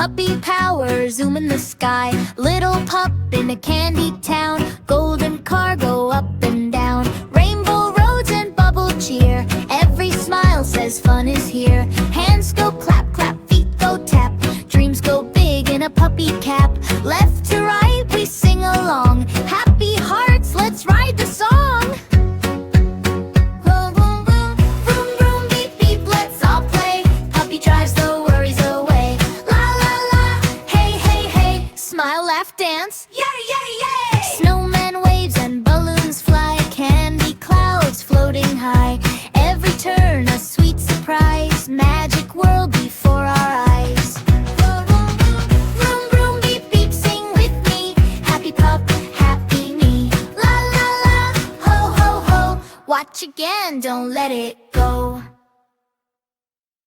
Puppy power, zoom in the sky. Little pup in a candy town. Golden car go up and down. Rainbow roads and bubble cheer. Every smile says fun is here. Hands go clap, clap, feet go tap. Dreams go big in a puppy cap. Left to right we sing along. Happy hearts, let's ride the song. Vroom, vroom, vroom, vroom, vroom, beep, beep, let's all play. Puppy drives the worries away. La, la, la, hey, hey, hey. Smile, laugh, dance. Yay, yay, yay! Snowman waves and balloons fly. Candy clouds floating high. Every turn a sweet surprise. Magic world before our eyes. Vroom, vroom, beep, beep, sing with me. Happy pup, happy me. La, la, la, ho, ho, ho. Watch again, don't let it go.